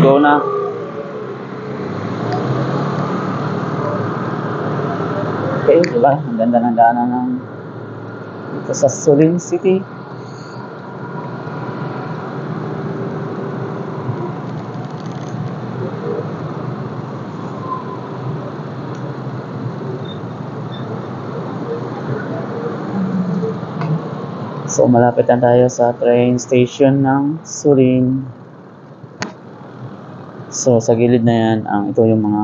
go na. Okay, diba? Ang ganda ng daanan ng dito sa Surin City. So malapit na tayo sa train station ng Surin. So sa gilid na yan, ito yung mga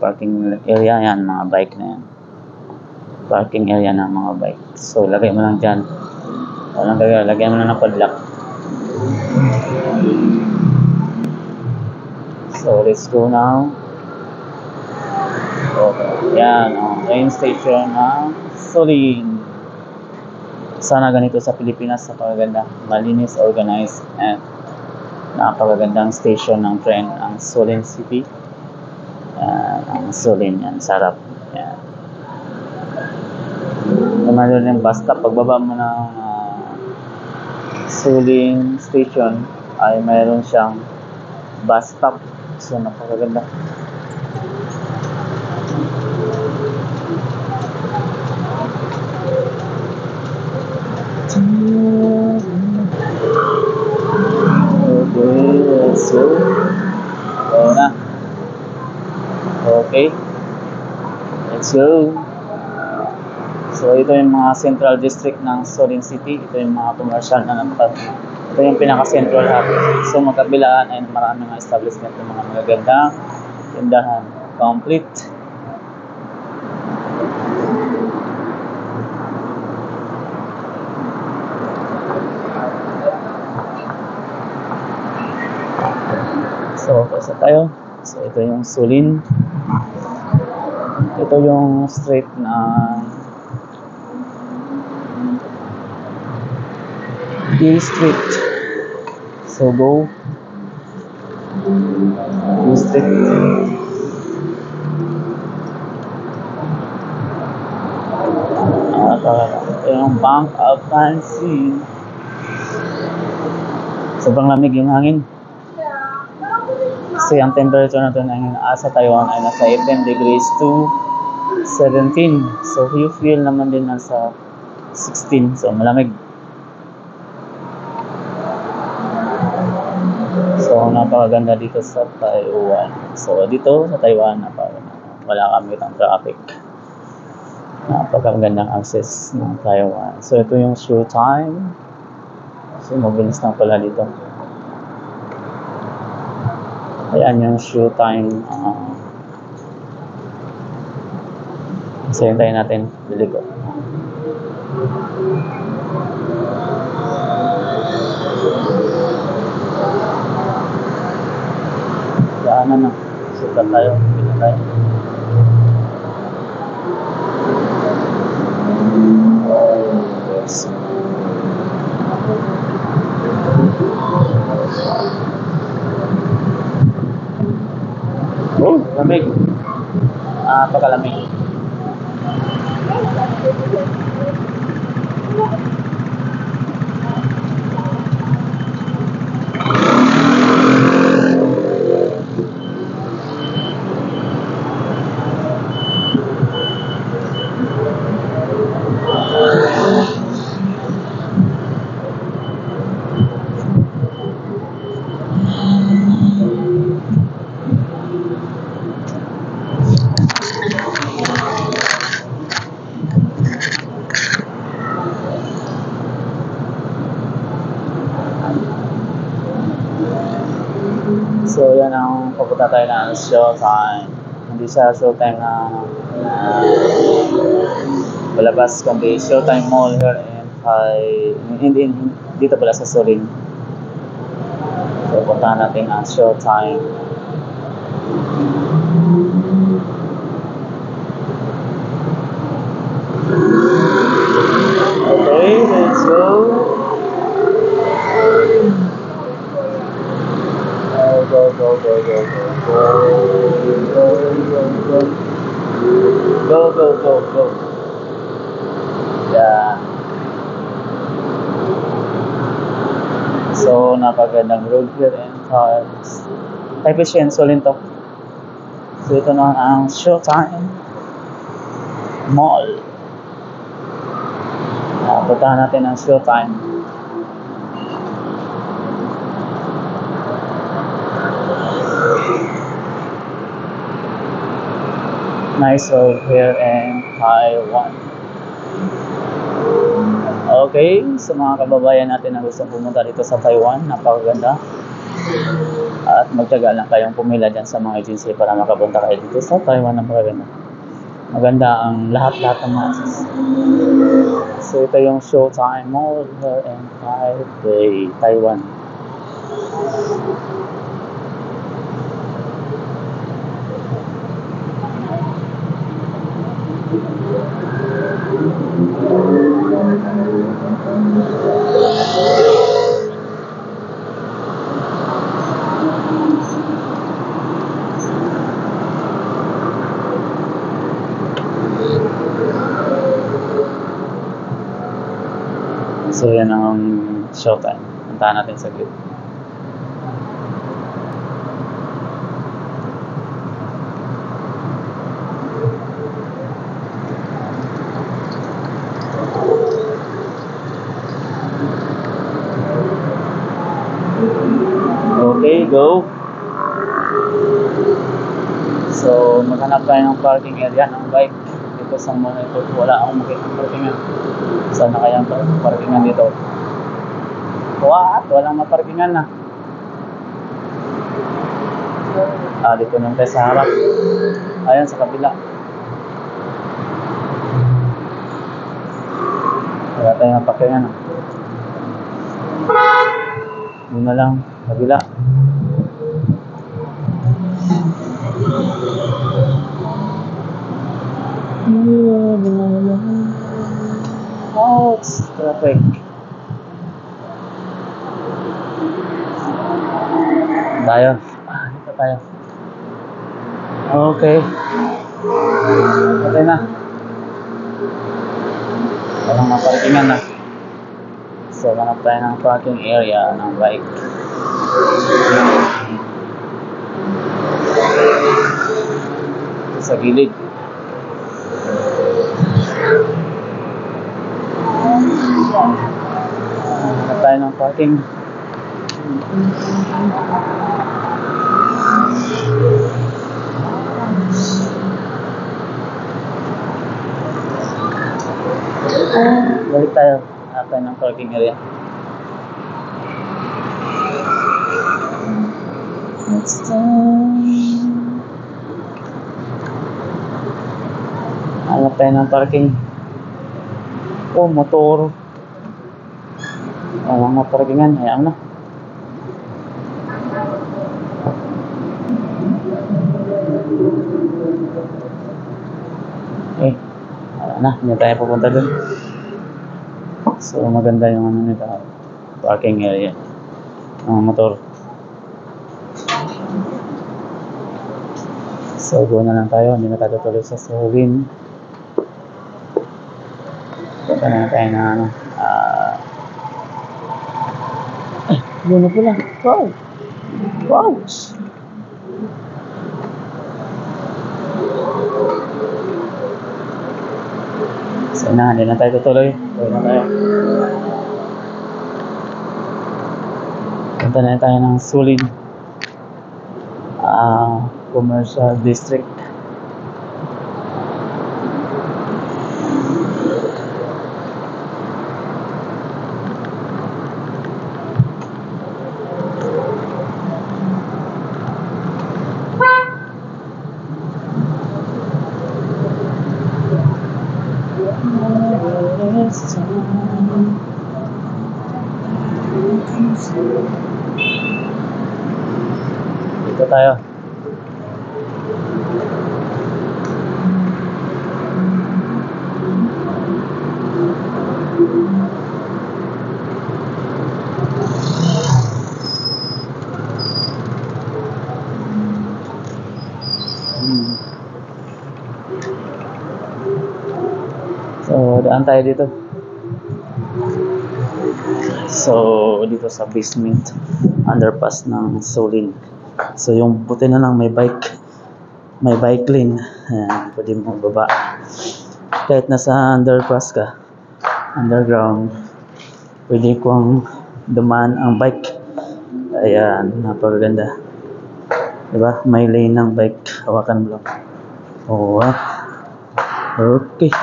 parking area yan, mga bike na yan. Parking area ng mga bike. So lagay mo lang dyan. Walang gagawin, lagyan mo na ng padlock. So let's go now. Okay, yan, train station ng Surin. Sana ganito sa Pilipinas, napakaganda, malinis, organized, and napakagandang station ng train ang Surin City. Ang Surin yan, sarap. Yan. Mayroon yung bus stop. Pagbaba mo ng Surin Station ay mayroon siyang bus stop. So napakaganda. Okay, let's go. Oo na. Okay. Let's go. So ito yung mga central district ng Surin City. Ito yung mga commercial na napat. Ito yung pinaka-central hub. So magkabilaan ay marami mga establishment ng mga magagandang tindahan. Complete. So, kasi tayo. So, ito yung Surin. Ito yung street na D Street. So, go. D Street. Ito yung Bank of Fancy. Sobrang lamig yung hangin. Kasi ang temperature natin sa Taiwan ay nasa 18 degrees to 17. So you feel naman din nasa 16. So malamig. So napakaganda dito sa Taiwan. So dito sa Taiwan wala kami ng traffic. Napakagandang access ng Taiwan. So ito yung showtime. So mabilis lang pala dito. Ayan yung showtime. So hintayin natin. Bili ko. Daanan na. Sukat tayo. Bili tayo. Yes. Oh, lamig. Pagkalamig. So yan ang pupunta tayo ng showtime. Hindi siya showtime na palabas, kundi showtime mall here in dito pala sa Surin. So puntahan natin ang showtime. Okay, let's go. Go. Yeah. So napagandang road here and cars. Efficient, solid to. So ito na ang Showtime Mall. Puntahan natin ang Showtime. Nice road here in Taiwan. Okay, sa mga kababayan natin na gustong pumunta dito sa Taiwan, napakaganda. At magtiyaga lang kayong pumila dyan sa mga agency para makapunta kayo dito sa Taiwan. Napakaganda. Maganda ang lahat-lahat ng masas. So ito yung Showtime Mall here in Taipei, Taiwan. So yan ang Showtime. Puntahan natin sa grid. Okay, go. So maghanap tayo ng parking area ng bike dito sa mall ito. Wala akong makita ng parkingan. Sana kaya ang parkingan dito? What? Walang maparkingan na. Dito nang tayo sa harap. Ayan, sa kabila. Wala tayong maparkingan na. Doon na lang, kabila. Oh, it's traffic. Tayo. Dito tayo. Okay. Okay na. Walang maparkingan na. So, hanap tayo ng parking area ng bike. Sa gilid. Hanap tayo ng parking. Balik tayo. Hanap tayo ng parking area. Next time. Hanap tayo ng parking. Oh, motor. Walang maparkingan. Hayaan na. Wala na. Hindi tayo pupunta dun. So, maganda yung ano nito. Parking area. Motor. So, go na lang tayo. Hindi na tayo tuloy sa Solin. Punta na tayo na ano. Doon na pala. Wow! Wow! So na, hindi na tayo tutuloy. Tuloy na tayo. Punta na tayo ng Solin. Commercial District. Dito tayo. So, daan tayo dito. So, dito sa basement. underpass ng Solin. So yung buti na lang may bike lane. Ayan, pwede mo baba. Kahit nasa underpass ka, underground, pwede kong dumaan ang bike. Ayan, napakaganda. Diba? May lane ng bike. Hawakan mo lang. Oh, okay.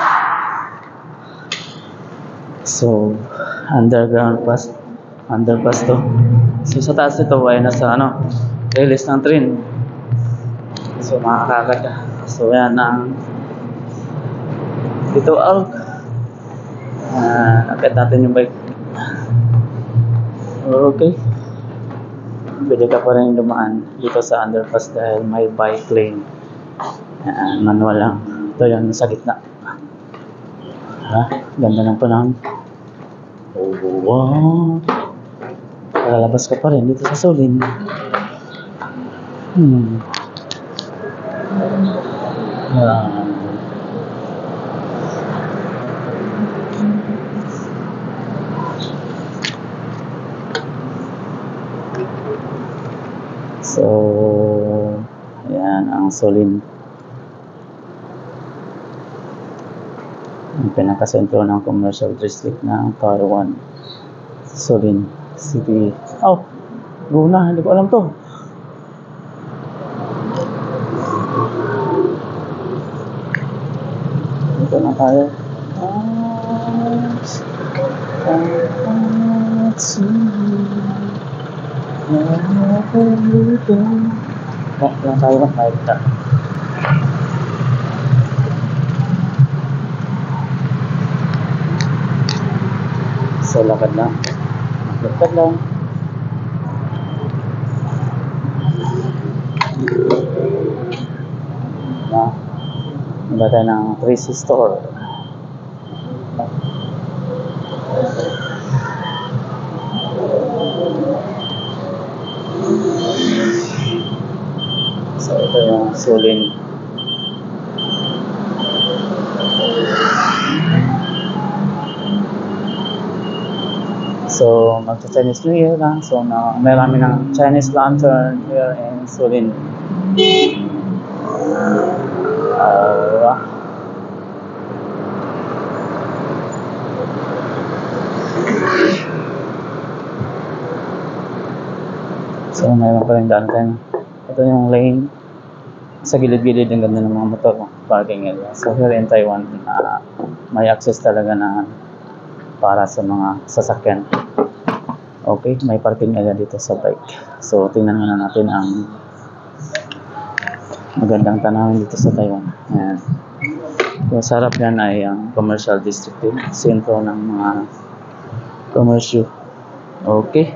So, underpass to. So, sa taas nito ay nasa release ng train. So, makakakad ka. So, yan ang dito out. Akit natin yung bike. Okay. Pwede ka pa rin dumaan dito sa underpass dahil may bike lane. Manual lang. Ito yung sa gitna. Ganda ng panahon. Oh, wow. Lalabas ka pa rin dito sa Solin. So, ayan ang Solin. Ang pinakasentro ng commercial district ng Taiwan. Solin City. Oh, Luna, hindi ko alam to. Ito na tayo. Lang tayo makita. So, lakad lang. Lakad lang. Iba tayo ng 3C store. So, ito yung Solin. So, magsa-Chinese New Year lang. So, may rami ng Chinese lantern here in Solin. So, mayroon pa rin daan tayo. Ito yung lane. Sa gilid-gilid ang ganda ng mga motor parking area. So, here in Taiwan, may access talaga na para sa mga sasakyan. Okay, may parking area dito sa bike. So, tingnan muna natin ang magandang tanawin dito sa Taiwan. Ayan. So, sa harap yan ay ang commercial district din. Sentro ng mga commercial. Okay.